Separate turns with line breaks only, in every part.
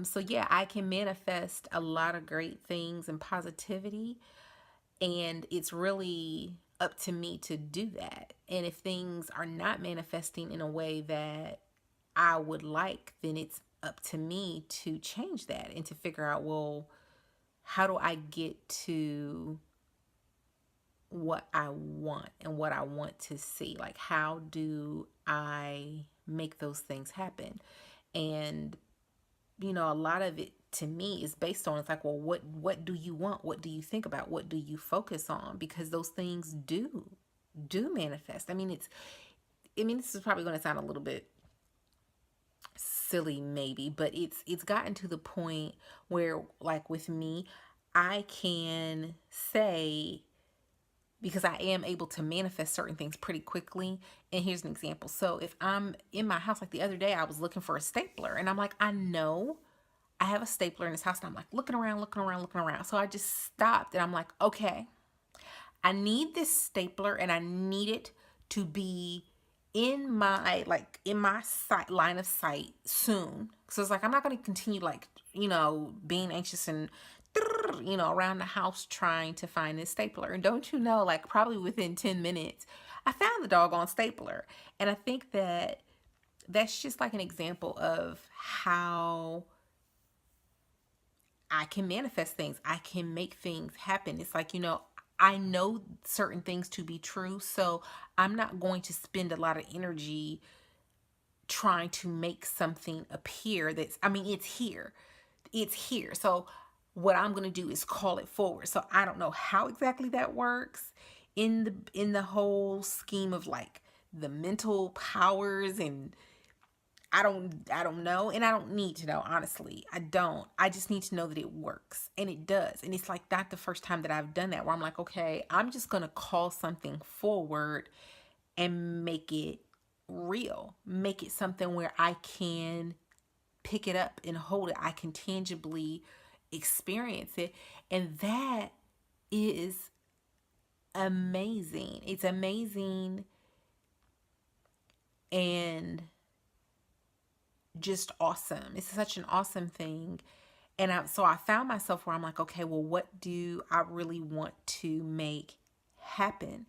So yeah, I can manifest a lot of great things and positivity, and it's really up to me to do that. And if things are not manifesting in a way that I would like, then it's up to me to change that and to figure out, well, how do I get to what I want and what I want to see? Like, how do I make those things happen? And a lot of it to me is based on, it's like, well, what do you want? What do you think about? What do you focus on? Because those things do manifest. This is probably going to sound a little bit silly maybe, but it's gotten to the point where, like, with me, I can say, because I am able to manifest certain things pretty quickly. And here's an example. So if I'm in my house, like the other day, I was looking for a stapler, and I'm like, I know I have a stapler in this house, and I'm like looking around, looking around, looking around. So I just stopped, and I'm like, okay, I need this stapler, and I need it to be in my sight line of sight soon. So it's like, I'm not going to continue, like, being anxious and around the house trying to find this stapler. And don't you know, like, probably within 10 minutes, I found the doggone stapler. And I think that that's just like an example of how I can manifest things. I can make things happen. It's like, I know certain things to be true. So I'm not going to spend a lot of energy trying to make something appear it's here. It's here. So what I'm going to do is call it forward. So I don't know how exactly that works in the whole scheme of, like, the mental powers, and I don't know, and I don't need to know, honestly. I don't. I just need to know that it works, and it does. And it's like not the first time that I've done that, where I'm like, okay, I'm just going to call something forward and make it real. Make it something where I can pick it up and hold it. I can tangibly experience it. And that is amazing. It's amazing and just awesome. It's such an awesome thing. And so I found myself where I'm like, okay, well, what do I really want to make happen?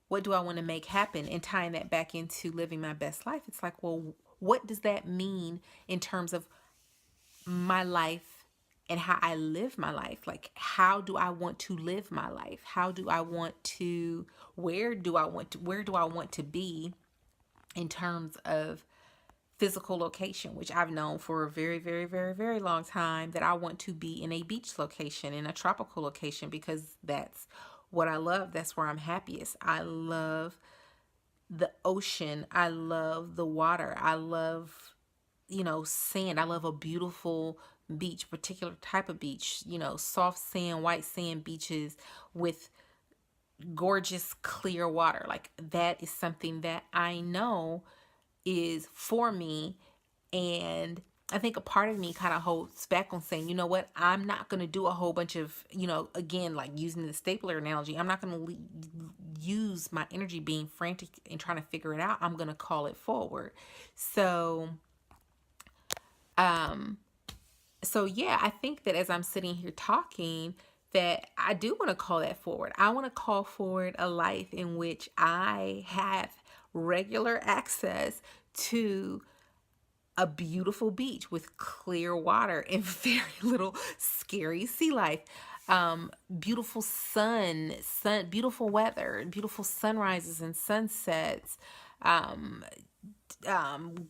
What do I want to make happen? And tying that back into living my best life, it's like, well, what does that mean in terms of my life and how I live my life? Like, how do I want to live my life? How do I want to, where do I want to be in terms of physical location, which I've known for a very, very, very, very long time that I want to be in a beach location, in a tropical location, because that's what I love. That's where I'm happiest. I love the ocean. I love the water. I love, sand. I love a beautiful beach, particular type of beach, soft sand, white sand beaches with gorgeous clear water. Like, that is something that I know is for me. And I think a part of me kind of holds back on saying, you know what, I'm not going to do a whole bunch of, again, like using the stapler analogy, I'm not going to use my energy being frantic and trying to figure it out. I'm going to call it forward. So, um, so yeah, I think that as I'm sitting here talking, that I do want to call that forward. I want to call forward a life in which I have regular access to a beautiful beach with clear water and very little scary sea life. Beautiful beautiful weather, beautiful sunrises and sunsets, um,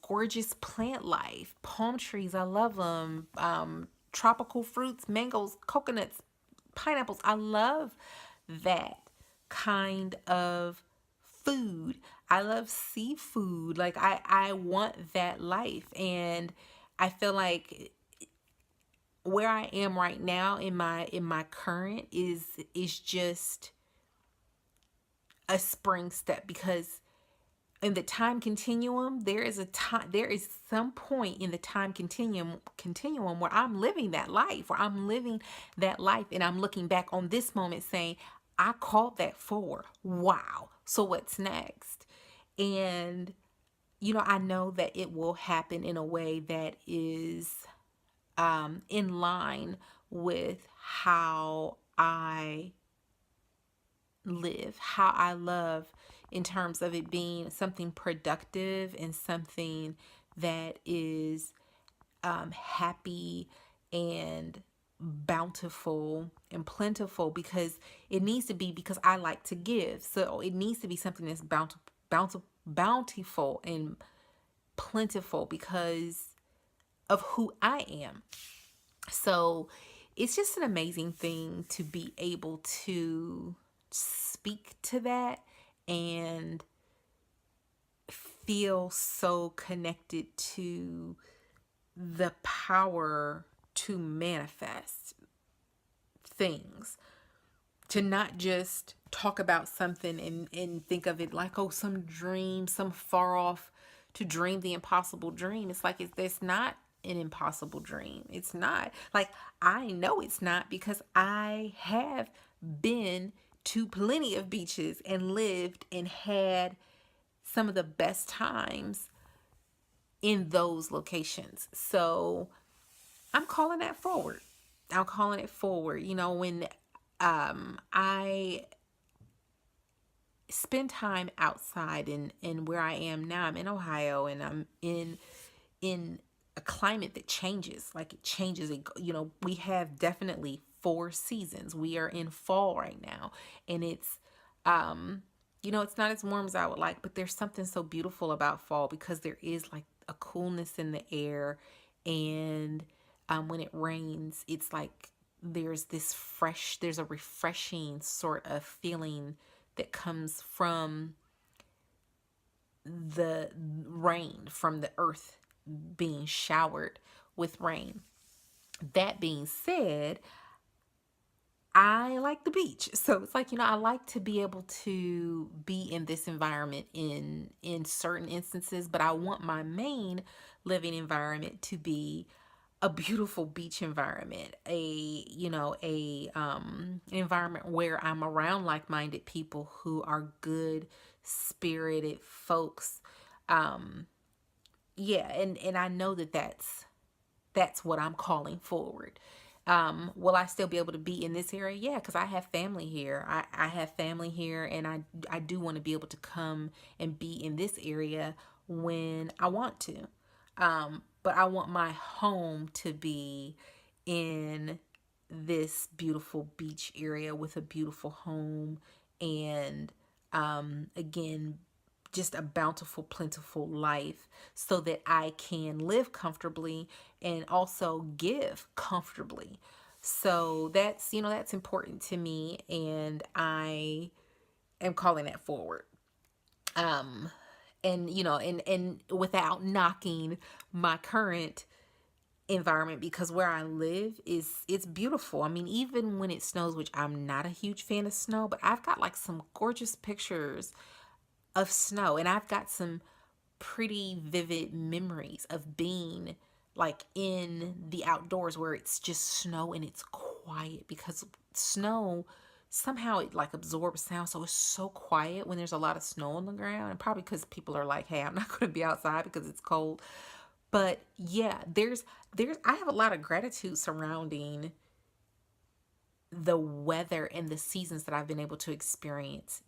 gorgeous plant life, palm trees. I love them. Tropical fruits, mangoes, coconuts, pineapples. I love that kind of food. I love seafood. Like, I want that life. And I feel like where I am right now in my current is just a spring step, because in the time continuum, there is some point in the time continuum where I'm living that life, and I'm looking back on this moment saying, I called that forward. Wow. So what's next? And I know that it will happen in a way that is in line with how I live, how I love, in terms of it being something productive and something that is happy and bountiful and plentiful, because it needs to be, because I like to give. So it needs to be something that's bountiful and plentiful because of who I am. So it's just an amazing thing to be able to speak to that and feel so connected to the power to manifest things, to not just talk about something and think of it like, oh, some dream, some far off, to dream the impossible dream. It's like, there's not an impossible dream. It's not. Like, I know it's not, because I have been to plenty of beaches and lived and had some of the best times in those locations. So I'm calling that forward. I'm calling it forward. You know, when I spend time outside, and where I am now, I'm in Ohio, and I'm in a climate that changes. Like, it changes. You know, we have definitely 4 seasons. We are in fall right now, and it's you know, it's not as warm as I would like, but there's something so beautiful about fall, because there is like a coolness in the air, and when it rains, it's like there's a refreshing sort of feeling that comes from the rain, from the earth being showered with rain. That being said, I like the beach. So it's like, you know, I like to be able to be in this environment in certain instances, but I want my main living environment to be a beautiful beach environment, an environment where I'm around like-minded people who are good spirited folks. Yeah, and I know that that's what I'm calling forward. Will I still be able to be in this area? Yeah, because I have family here. I have family here, and I do want to be able to come and be in this area when I want to. But I want my home to be in this beautiful beach area with a beautiful home, and again, just a bountiful, plentiful life, so that I can live comfortably and also give comfortably. So that's, you know, that's important to me, and I am calling that forward. And you know, and without knocking my current environment, because where I live it's beautiful. I mean, even when it snows, which I'm not a huge fan of snow, but I've got like some gorgeous pictures of snow, and I've got some pretty vivid memories of being like in the outdoors where it's just snow and it's quiet, because snow somehow it like absorbs sound, so it's so quiet when there's a lot of snow on the ground. And probably because people are like, hey, I'm not going to be outside because it's cold. But yeah, there's I have a lot of gratitude surrounding the weather and the seasons that I've been able to experience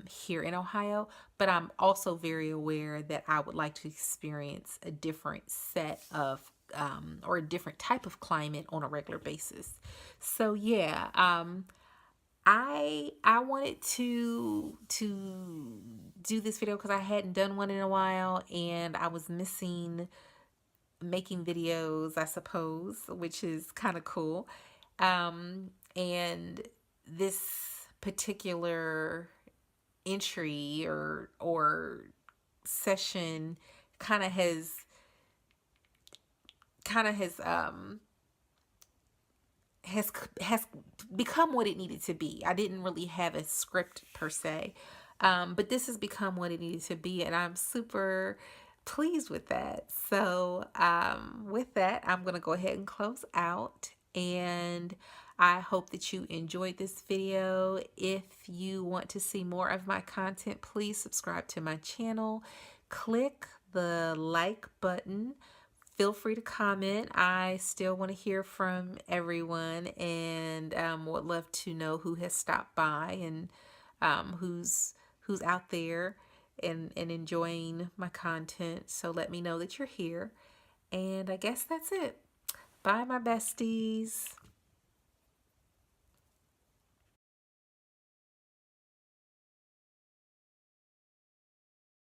here in Ohio. But I'm also very aware that I would like to experience a different set of or a different type of climate on a regular basis. So yeah, I wanted to do this video because I hadn't done one in a while, and I was missing making videos, I suppose, which is kind of cool. And this particular entry or session kind of has has become what it needed to be. I didn't really have a script per se, but this has become what it needed to be, and I'm super pleased with that. So with that, I'm going to go ahead and close out, and I hope that you enjoyed this video. If you want to see more of my content, please subscribe to my channel. Click the like button feel free to comment. I still want to hear from everyone, and would love to know who has stopped by and who's out there and enjoying my content. So let me know that you're here. And I guess that's it. Bye, my besties.